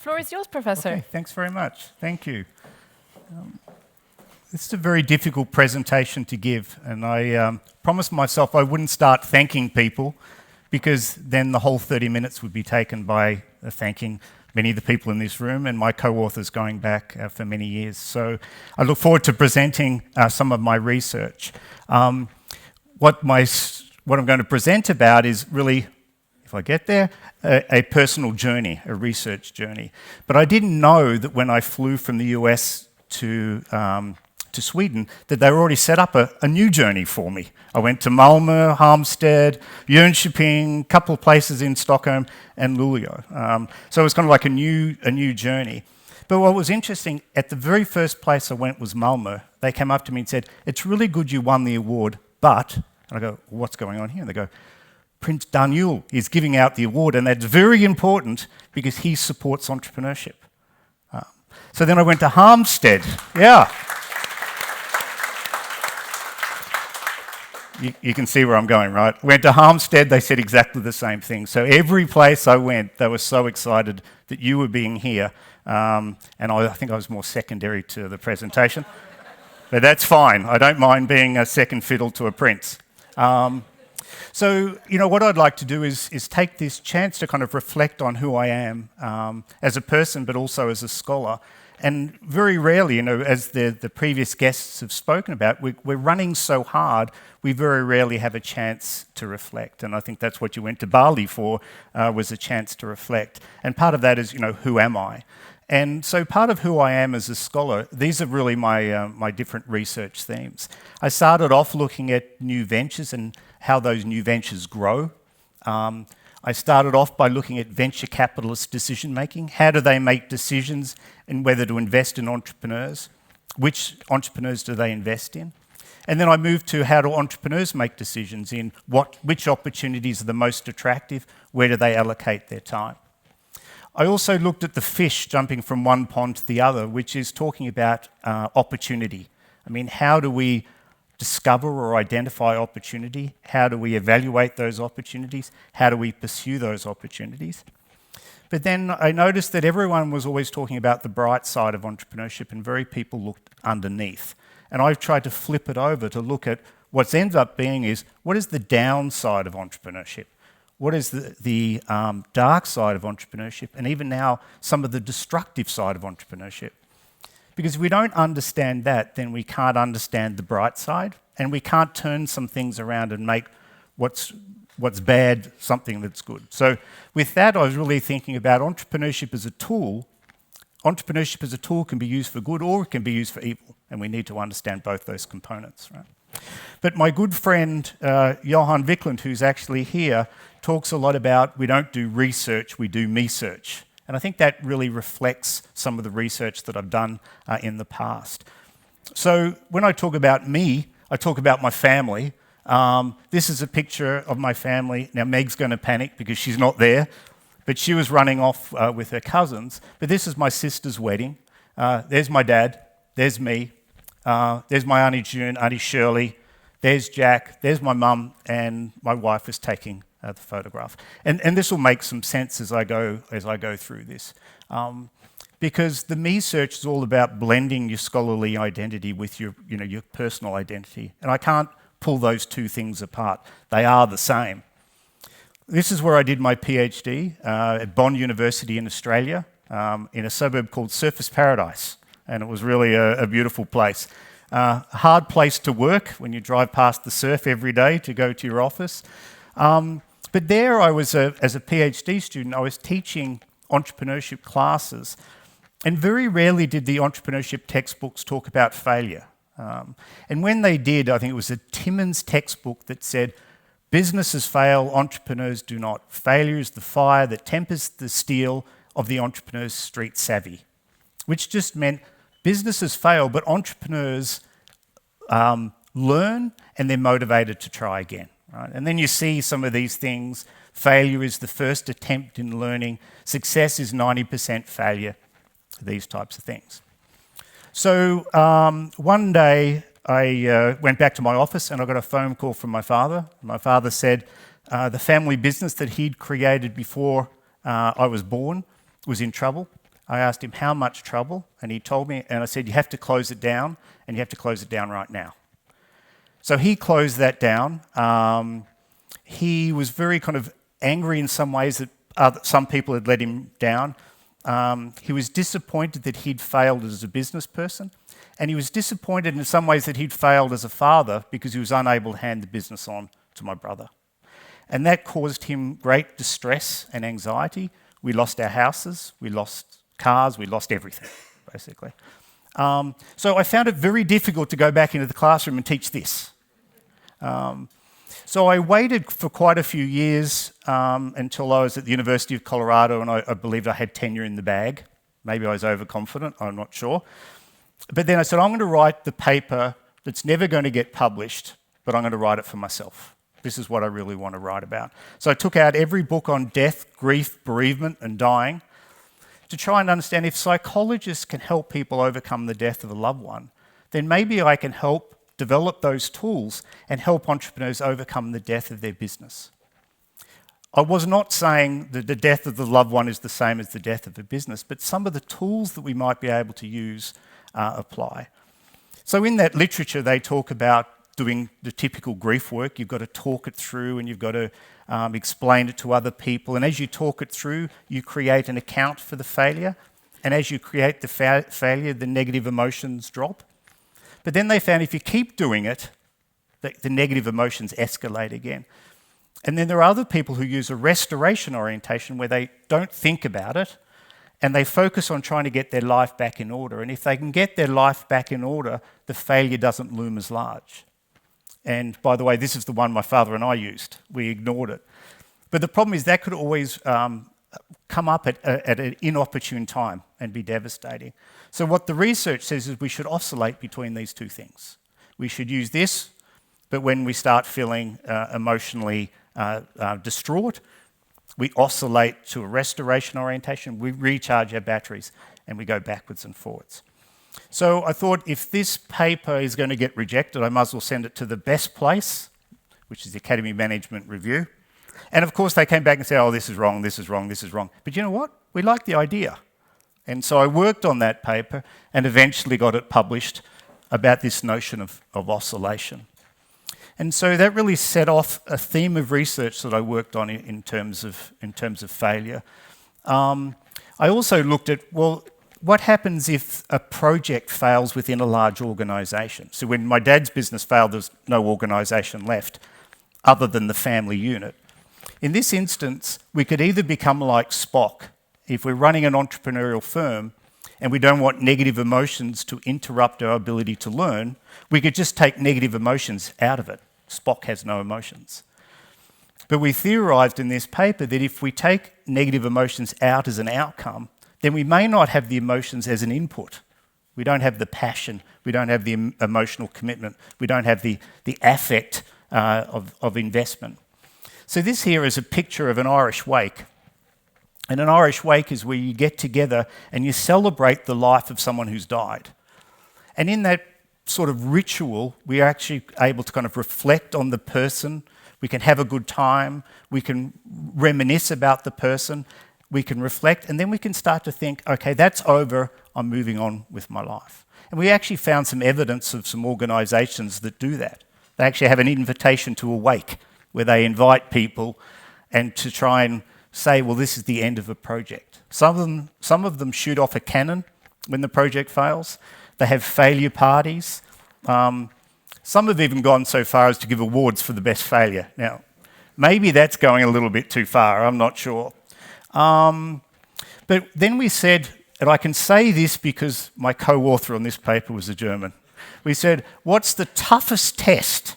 floor is yours, Professor. Okay, thanks very much. Thank you. This is a very difficult presentation to give, and I promised myself I wouldn't start thanking people because then the whole 30 minutes would be taken by thanking many of the people in this room and my co-authors going back for many years. So I look forward to presenting some of my research. What I'm going to present about is really, if I get there, a personal journey, a research journey. But I didn't know that when I flew from the US to Sweden, that they were already set up a new journey for me. I went to Malmö, Halmstad, Jönköping, a couple of places in Stockholm, and Luleå. So it was kind of like a new journey. But what was interesting, at the very first place I went was Malmö. They came up to me and said, "It's really good you won the award, but..." And I go, "What's going on here?" And they go, "Prince Daniel is giving out the award, and that's very important because he supports entrepreneurship." So then I went to Halmstad. Yeah. You can see where I'm going, right? Went to Halmstad, they said exactly the same thing. So every place I went, they were so excited that you were being here. And I think I was more secondary to the presentation. But that's fine. I don't mind being a second fiddle to a prince. So, what I'd like to do is take this chance to kind of reflect on who I am as a person, but also as a scholar. And very rarely, as the previous guests have spoken about, we're running so hard, we very rarely have a chance to reflect. And I think that's what you went to Bali for, was a chance to reflect. And part of that is, who am I? And so part of who I am as a scholar, these are really my different research themes. I started off looking at new ventures and how those new ventures grow. I started off by looking at venture capitalist decision-making. How do they make decisions in whether to invest in entrepreneurs? Which entrepreneurs do they invest in? And then I moved to how do entrepreneurs make decisions in which opportunities are the most attractive, where do they allocate their time? I also looked at the fish jumping from one pond to the other, which is talking about opportunity. I mean, how do we discover or identify opportunity? How do we evaluate those opportunities? How do we pursue those opportunities? But then I noticed that everyone was always talking about the bright side of entrepreneurship and very people looked underneath. And I've tried to flip it over to look at what's ended up being is, what is the downside of entrepreneurship? What is the dark side of entrepreneurship? And even now, some of the destructive side of entrepreneurship. Because if we don't understand that, then we can't understand the bright side, and we can't turn some things around and make what's bad something that's good. So with that, I was really thinking about entrepreneurship as a tool. Entrepreneurship as a tool can be used for good or it can be used for evil, and we need to understand both those components, right? But my good friend, Johan Wiklund, who's actually here, talks a lot about we don't do research, we do me-search. And I think that really reflects some of the research that I've done in the past. So when I talk about me, I talk about my family. This is a picture of my family. Now, Meg's going to panic because she's not there, but she was running off with her cousins. But this is my sister's wedding. There's my dad. There's me. There's my Auntie June, Auntie Shirley. There's Jack. There's my mum, and my wife is taking the photograph. And this will make some sense as I go through this. Because the me search is all about blending your scholarly identity with your personal identity. And I can't pull those two things apart. They are the same. This is where I did my PhD at Bond University in Australia, in a suburb called Surfers Paradise. And it was really a beautiful place. A hard place to work when you drive past the surf every day to go to your office. But there I was, as a PhD student, I was teaching entrepreneurship classes, and very rarely did the entrepreneurship textbooks talk about failure. And when they did, I think it was a Timmins textbook that said, "Businesses fail, entrepreneurs do not. Failure is the fire that tempers the steel of the entrepreneur's street savvy," which just meant businesses fail, but entrepreneurs learn and they're motivated to try again. Right? And then you see some of these things. Failure is the first attempt in learning. Success is 90% failure. These types of things. So one day I went back to my office and I got a phone call from my father. My father said the family business that he'd created before I was born was in trouble. I asked him how much trouble, and he told me, and I said, you have to close it down, and you have to close it down right now. So he closed that down. He was very kind of angry in some ways that some people had let him down. He was disappointed that he'd failed as a business person, and he was disappointed in some ways that he'd failed as a father because he was unable to hand the business on to my brother. And that caused him great distress and anxiety. We lost our houses, we lost cars, we lost everything, basically. So I found it very difficult to go back into the classroom and teach this. So I waited for quite a few years until I was at the University of Colorado, and I believed I had tenure in the bag. Maybe I was overconfident, I'm not sure. But then I said, I'm going to write the paper that's never going to get published, but I'm going to write it for myself. This is what I really want to write about. So I took out every book on death, grief, bereavement, and dying to try and understand if psychologists can help people overcome the death of a loved one, then maybe I can help develop those tools and help entrepreneurs overcome the death of their business. I was not saying that the death of the loved one is the same as the death of a business, but some of the tools that we might be able to use apply. So in that literature, they talk about doing the typical grief work. You've got to talk it through and you've got to explain it to other people. And as you talk it through, you create an account for the failure. And as you create the failure, the negative emotions drop. But then they found if you keep doing it, the negative emotions escalate again. And then there are other people who use a restoration orientation where they don't think about it and they focus on trying to get their life back in order. And if they can get their life back in order, the failure doesn't loom as large. And by the way, this is the one my father and I used. We ignored it. But the problem is that could always come up at an inopportune time and be devastating. So what the research says is we should oscillate between these two things. We should use this, but when we start feeling emotionally distraught, we oscillate to a restoration orientation, we recharge our batteries, and we go backwards and forwards. So I thought if this paper is going to get rejected, I might as well send it to the best place, which is the Academy Management Review. And of course they came back and said, oh, this is wrong, this is wrong, this is wrong. But you know what? We like the idea. And so I worked on that paper and eventually got it published about this notion of oscillation. And so that really set off a theme of research that I worked on in terms of failure. I also looked at, well, what happens if a project fails within a large organisation? So when my dad's business failed, there's no organisation left other than the family unit. In this instance, we could either become like Spock. If we're running an entrepreneurial firm and we don't want negative emotions to interrupt our ability to learn, we could just take negative emotions out of it. Spock has no emotions. But we theorised in this paper that if we take negative emotions out as an outcome, then we may not have the emotions as an input. We don't have the passion, we don't have the emotional commitment, we don't have the affect of investment. So this here is a picture of an Irish wake. And an Irish wake is where you get together and you celebrate the life of someone who's died. And in that sort of ritual, we are actually able to kind of reflect on the person. We can have a good time. We can reminisce about the person. We can reflect, and then we can start to think, okay, that's over. I'm moving on with my life. And we actually found some evidence of some organisations that do that. They actually have an invitation to a wake where they invite people and to try and say, well, this is the end of a project. Some of them shoot off a cannon when the project fails. They have failure parties. Some have even gone so far as to give awards for the best failure. Now, maybe that's going a little bit too far, I'm not sure. But then we said, and I can say this because my co-author on this paper was a German, we said, what's the toughest test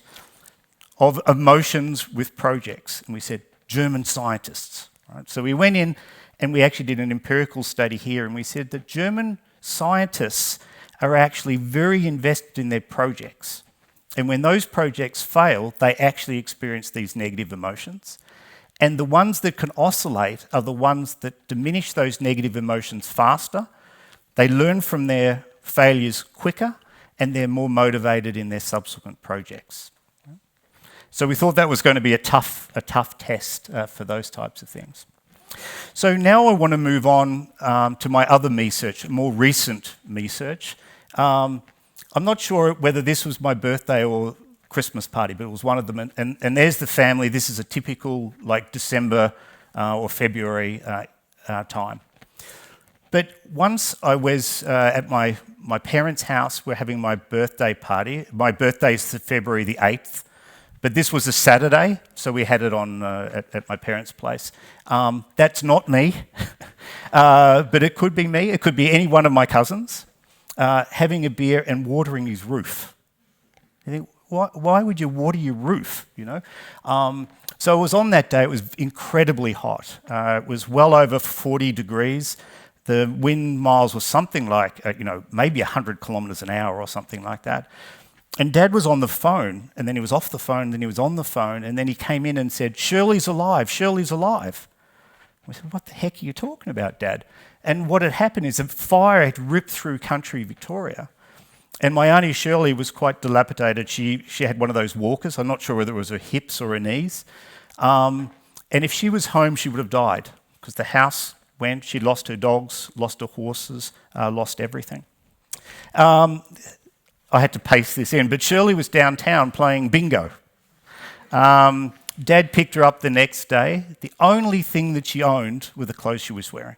of emotions with projects? And we said, German scientists. Right? So we went in and we actually did an empirical study here, and we said that German scientists are actually very invested in their projects. And when those projects fail, they actually experience these negative emotions. And the ones that can oscillate are the ones that diminish those negative emotions faster. They learn from their failures quicker, and they're more motivated in their subsequent projects. So we thought that was going to be a tough test for those types of things. So now I want to move on to my other research, more recent research. I'm not sure whether this was my birthday or Christmas party, but it was one of them. And there's the family. This is a typical like December or February time. But once I was at my parents' house, we're having my birthday party. My birthday is February the 8th, but this was a Saturday, so we had it on at my parents' place. That's not me, but it could be me. It could be any one of my cousins having a beer and watering his roof. You think, why would you water your roof, you know? So it was on that day. It was incredibly hot. It was well over 40 degrees. The wind miles was something like, maybe 100 kilometres an hour or something like that. And Dad was on the phone, and then he was off the phone, then he was on the phone, and then he came in and said, "Shirley's alive, Shirley's alive." We said, "What the heck are you talking about, Dad?" And what had happened is a fire had ripped through country Victoria. And my auntie Shirley was quite dilapidated. She had one of those walkers. I'm not sure whether it was her hips or her knees. And if she was home, she would have died because the house went. She lost her dogs, lost her horses, lost everything. I had to paste this in, but Shirley was downtown playing bingo. Dad picked her up the next day. The only thing that she owned were the clothes she was wearing.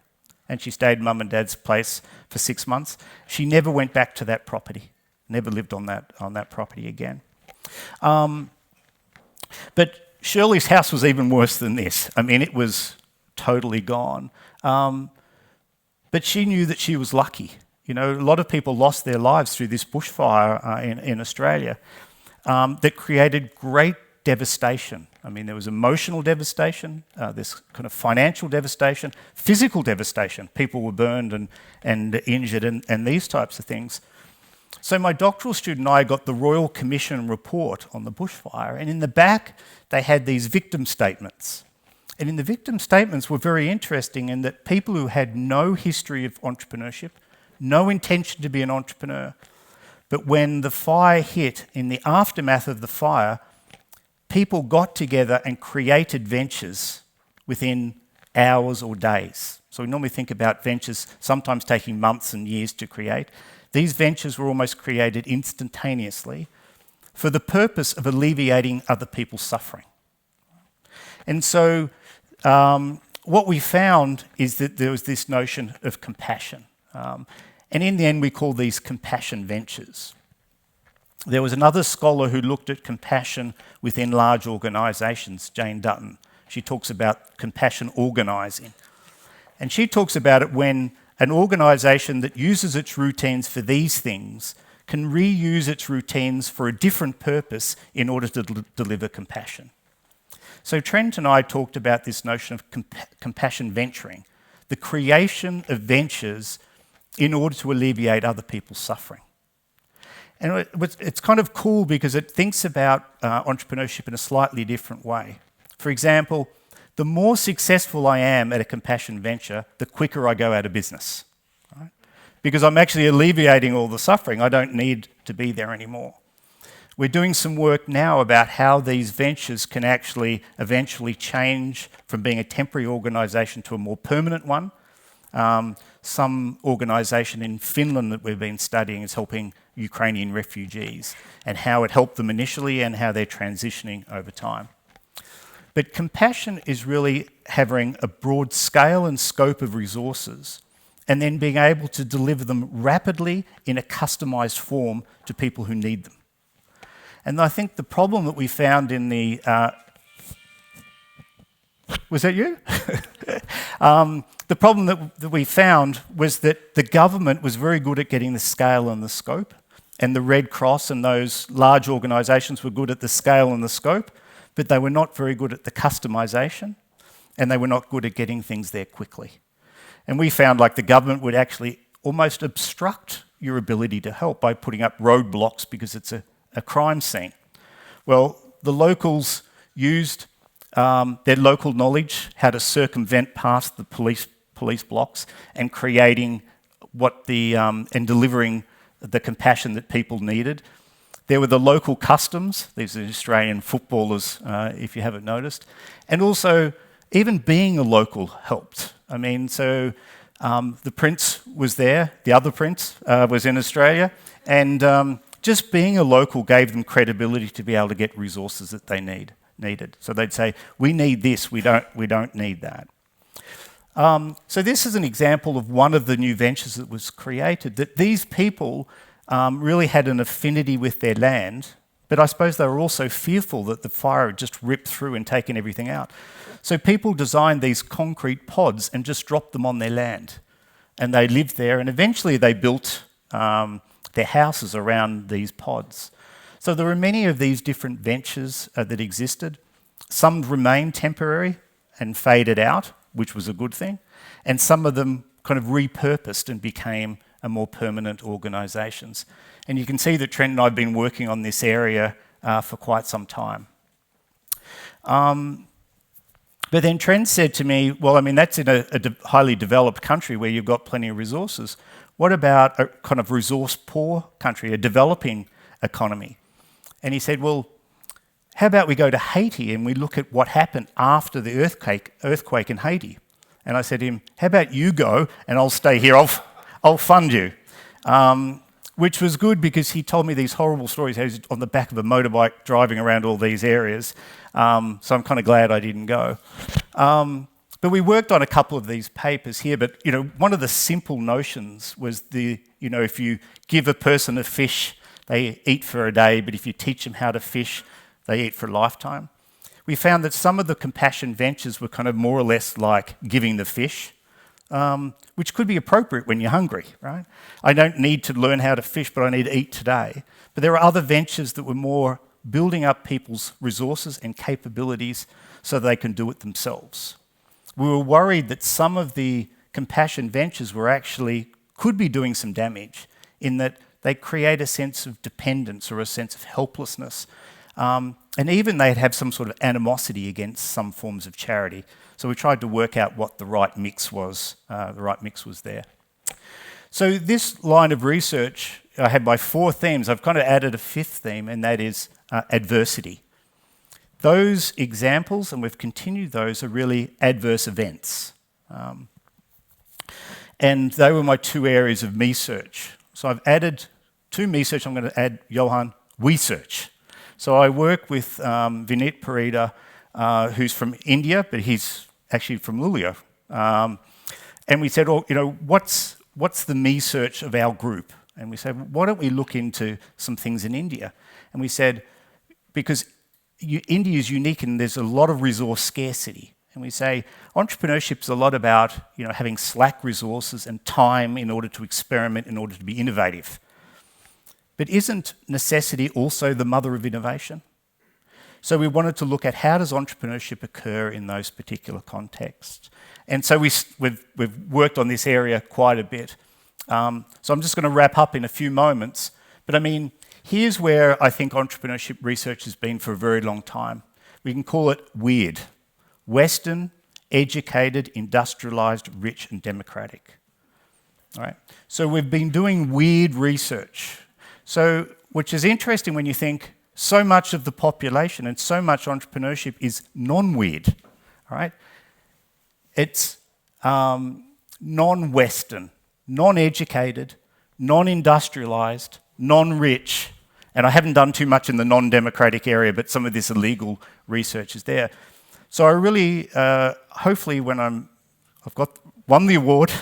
And she stayed at Mum and Dad's place for 6 months. She never went back to that property, never lived on that property again. But Shirley's house was even worse than this. I mean, it was totally gone. But she knew that she was lucky. You know, a lot of people lost their lives through this bushfire in Australia that created great devastation. I mean, there was emotional devastation, this kind of financial devastation, physical devastation. People were burned and injured and these types of things. So my doctoral student and I got the Royal Commission report on the bushfire, and in the back they had these victim statements. And in the victim statements were very interesting in that people who had no history of entrepreneurship, no intention to be an entrepreneur, but when the fire hit, in the aftermath of the fire, people got together and created ventures within hours or days. So we normally think about ventures sometimes taking months and years to create. These ventures were almost created instantaneously for the purpose of alleviating other people's suffering. And so what we found is that there was this notion of compassion. And in the end, we call these compassion ventures. There was another scholar who looked at compassion within large organisations, Jane Dutton. She talks about compassion organising. And she talks about it when an organisation that uses its routines for these things can reuse its routines for a different purpose in order to deliver compassion. So Trent and I talked about this notion of compassion venturing, the creation of ventures in order to alleviate other people's suffering. And it's kind of cool because it thinks about entrepreneurship in a slightly different way. For example, the more successful I am at a compassion venture, the quicker I go out of business. Right? Because I'm actually alleviating all the suffering. I don't need to be there anymore. We're doing some work now about how these ventures can actually eventually change from being a temporary organisation to a more permanent one. Some organisation in Finland that we've been studying is helping Ukrainian refugees and how it helped them initially and how they're transitioning over time. But compassion is really having a broad scale and scope of resources and then being able to deliver them rapidly in a customised form to people who need them. And I think the problem that we found in the... was that you? The problem that we found was that the government was very good at getting the scale and the scope, and the Red Cross and those large organisations were good at the scale and the scope, but they were not very good at the customisation, and they were not good at getting things there quickly. And we found like the government would actually almost obstruct your ability to help by putting up roadblocks because it's a crime scene. Well, the locals used their local knowledge, how to circumvent past the police blocks and creating and delivering the compassion that people needed. There were the local customs. These are Australian footballers, if you haven't noticed. And also, even being a local helped. I mean, so the Prince was there, the other Prince was in Australia, and just being a local gave them credibility to be able to get resources that they needed. So they'd say, we need this, we don't need that. So this is an example of one of the new ventures that was created, that these people really had an affinity with their land, but I suppose they were also fearful that the fire had just ripped through and taken everything out. So people designed these concrete pods and just dropped them on their land. And they lived there, and eventually they built their houses around these pods. So there were many of these different ventures that existed. Some remained temporary and faded out, which was a good thing, and some of them kind of repurposed and became a more permanent organisations. And you can see that Trent and I have been working on this area for quite some time. But then Trent said to me, well, I mean, that's in a highly developed country where you've got plenty of resources. What about a kind of resource-poor country, a developing economy? And he said, well, how about we go to Haiti and we look at what happened after the earthquake in Haiti? And I said to him, how about you go and I'll stay here, I'll fund you. Which was good because he told me these horrible stories, how he was on the back of a motorbike driving around all these areas. So I'm kind of glad I didn't go. But we worked on a couple of these papers here, but one of the simple notions was if you give a person a fish, they eat for a day, but if you teach them how to fish, they eat for a lifetime. We found that some of the compassion ventures were kind of more or less like giving the fish, which could be appropriate when you're hungry, right? I don't need to learn how to fish, but I need to eat today. But there are other ventures that were more building up people's resources and capabilities so they can do it themselves. We were worried that some of the compassion ventures could be doing some damage in that they create a sense of dependence or a sense of helplessness. And even they'd have some sort of animosity against some forms of charity. So we tried to work out what the right mix was. The right mix was there. So this line of research, I had my 4 themes. I've kind of added a 5th theme, and that is adversity. Those examples, and we've continued those, are really adverse events. And they were my 2 areas of me-search. So I've added to me-search, I'm going to add, Johan, we-search. So I work with Vinit Parida, who's from India, but he's actually from Luleå. And we said, what's the me-search of our group? And we said, why don't we look into some things in India? And we said, because India is unique and there's a lot of resource scarcity. And we say, entrepreneurship is a lot about having slack resources and time in order to experiment, in order to be innovative. But isn't necessity also the mother of innovation? So we wanted to look at how does entrepreneurship occur in those particular contexts. And so we've worked on this area quite a bit. So I'm just going to wrap up in a few moments. But I mean, here's where I think entrepreneurship research has been for a very long time. We can call it WEIRD. Western, educated, industrialised, rich and democratic. All right. So we've been doing WEIRD research. So, which is interesting when you think so much of the population and so much entrepreneurship is non-WEIRD, all right? It's non-Western, non-educated, non-industrialised, non-rich, and I haven't done too much in the non-democratic area, but some of this illegal research is there. So I really, hopefully when I've won the award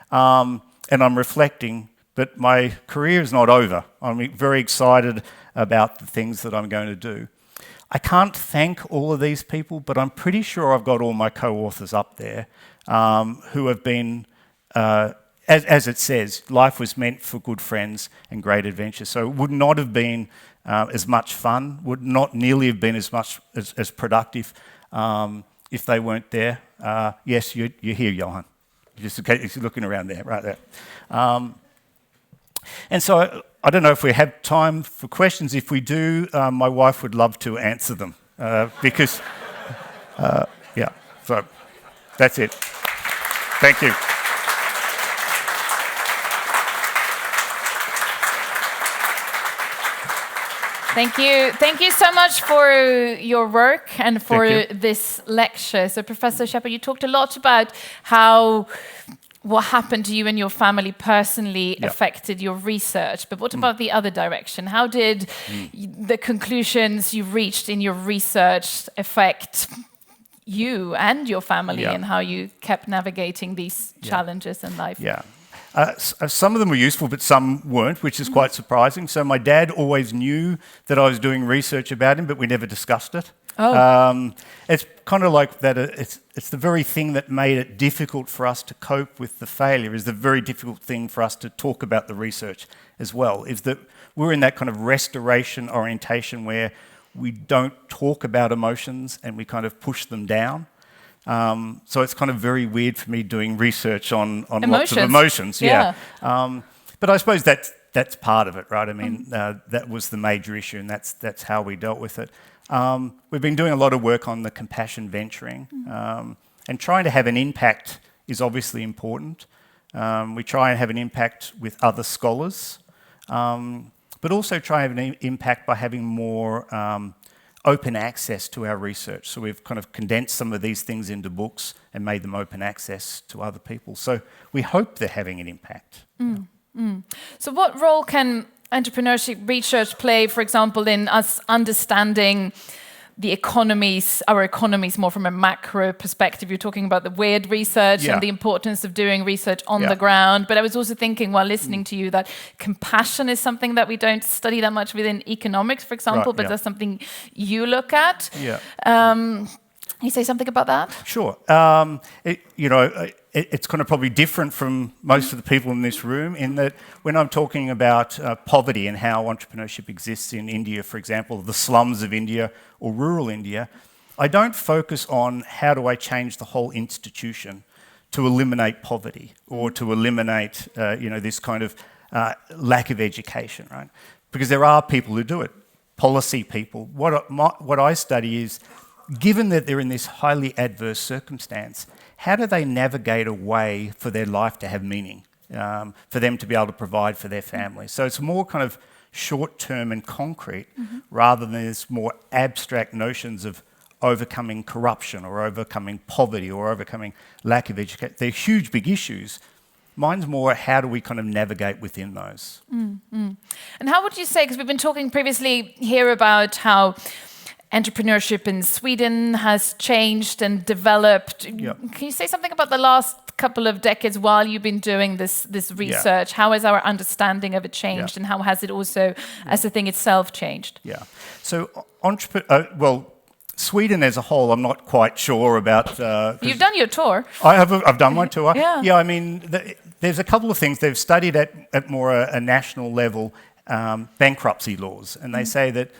and I'm reflecting, but my career is not over. I'm very excited about the things that I'm going to do. I can't thank all of these people, but I'm pretty sure I've got all my co-authors up there who have been, as it says, life was meant for good friends and great adventures. So it would not have been as much fun, would not nearly have been as much as productive if they weren't there. Yes, you're here, Johan. Just in case you're looking around there, right there. And so I don't know if we have time for questions. If we do, my wife would love to answer them because, yeah, so that's it. Thank you. Thank you. Thank you so much for your work and for this lecture. So, Professor Shepard, you talked a lot about how what happened to you and your family personally affected your research. But what about the other direction? How did the conclusions you reached in your research affect you and your family and how you kept navigating these challenges in life? Some of them were useful, but some weren't, which is quite surprising. So my dad always knew that I was doing research about him, but we never discussed it. It's kind of like that. It's the very thing that made it difficult for us to cope with the failure. Is the very difficult thing for us to talk about the research as well. Is that we're in that kind of restoration orientation where we don't talk about emotions and we kind of push them down. So it's kind of very weird for me doing research on lots of emotions. But I suppose that's part of it, right? I mean, that was the major issue, and that's how we dealt with it. We've been doing a lot of work on the compassion venturing, and trying to have an impact is obviously important. We try and have an impact with other scholars, but also try and have an impact by having more open access to our research. So we've kind of condensed some of these things into books and made them open access to other people. So we hope they're having an impact. So what role can entrepreneurship research play, for example, in us understanding the economies, our economies more from a macro perspective? You're talking about the weird research and the importance of doing research on the ground. But I was also thinking while listening to you that compassion is something that we don't study that much within economics, for example, but that's something you look at. Can you say something about that? Sure. It's kind of probably different from most of the people in this room in that when I'm talking about poverty and how entrepreneurship exists in India, for example, the slums of India or rural India, I don't focus on how do I change the whole institution to eliminate poverty or to eliminate this kind of lack of education, right? Because there are people who do it, policy people. What I study is, given that they're in this highly adverse circumstance, how do they navigate a way for their life to have meaning, for them to be able to provide for their families? So it's more kind of short-term and concrete rather than this more abstract notions of overcoming corruption or overcoming poverty or overcoming lack of education. They're huge, big issues. Mine's more how do we kind of navigate within those. And how would you say, because we've been talking previously here about how entrepreneurship in Sweden has changed and developed. Can you say something about the last couple of decades while you've been doing this research? How has our understanding of it changed and how has it also, as a thing itself, changed? So, Sweden as a whole, I'm not quite sure about. You've done your tour. I've done my tour. I mean, there's a couple of things. They've studied at more a national level bankruptcy laws, and they say that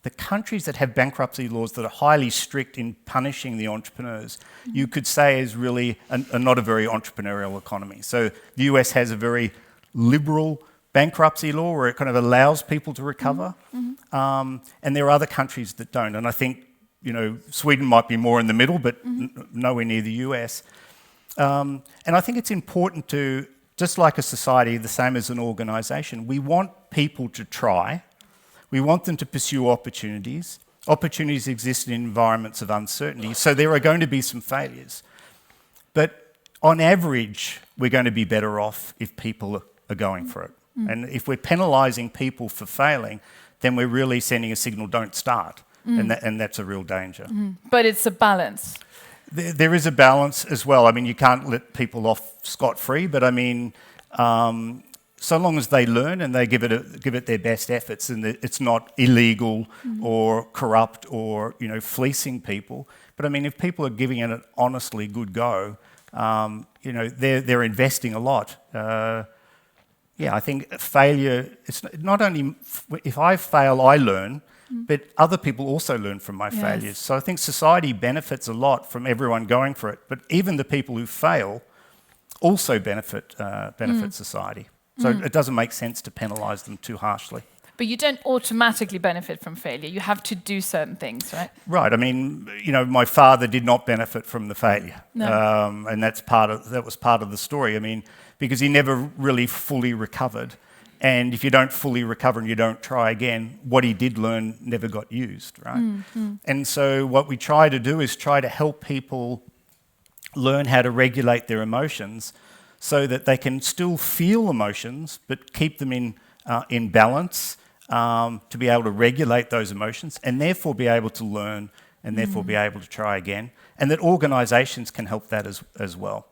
the countries that have bankruptcy laws that are highly strict in punishing the entrepreneurs, you could say is really not a very entrepreneurial economy. So the US has a very liberal bankruptcy law where it kind of allows people to recover, and there are other countries that don't. And I think Sweden might be more in the middle, but nowhere near the US. And I think it's important to, just like a society, the same as an organisation, we want people to try. We want them to pursue opportunities. Opportunities exist in environments of uncertainty, so there are going to be some failures. But on average, we're going to be better off if people are going for it. And if we're penalising people for failing, then we're really sending a signal, don't start. And that's a real danger. But it's a balance. There is a balance as well. I mean, you can't let people off scot-free, but I mean, so long as they learn and they give it their best efforts, and it's not illegal or corrupt or fleecing people. But I mean, if people are giving it an honestly good go, they're investing a lot. I think failure. It's not only if I fail, I learn, but other people also learn from my failures. So I think society benefits a lot from everyone going for it. But even the people who fail also benefit society. So it doesn't make sense to penalise them too harshly. But you don't automatically benefit from failure. You have to do certain things, right? Right. I mean, my father did not benefit from the failure, and that was part of the story. I mean, because he never really fully recovered, And if you don't fully recover and you don't try again, what he did learn never got used, right? And so what we try to do is try to help people learn how to regulate their emotions so that they can still feel emotions but keep them in balance, to be able to regulate those emotions and therefore be able to learn and therefore be able to try again. And that organisations can help that as well,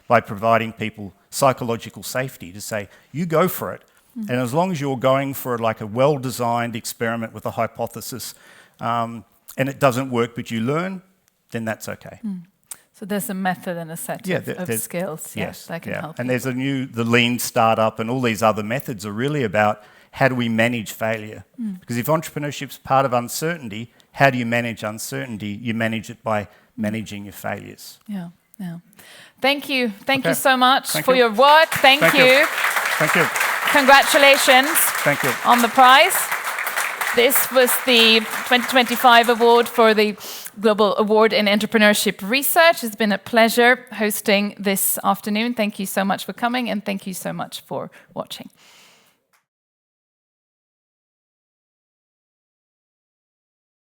by providing people psychological safety to say, you go for it. And as long as you're going for like a well-designed experiment with a hypothesis, and it doesn't work but you learn, then that's okay. So there's a method and a set of skills that can help. And there's the lean startup and all these other methods are really about how do we manage failure? Because if entrepreneurship's part of uncertainty, how do you manage uncertainty? You manage it by managing your failures. Yeah. Thank you. Thank you so much for your work. Thank you. Thank you. Congratulations Thank you. on the prize. This was the 2025 award for the Global Award in Entrepreneurship Research. It's been a pleasure hosting this afternoon. Thank you so much for coming and thank you so much for watching.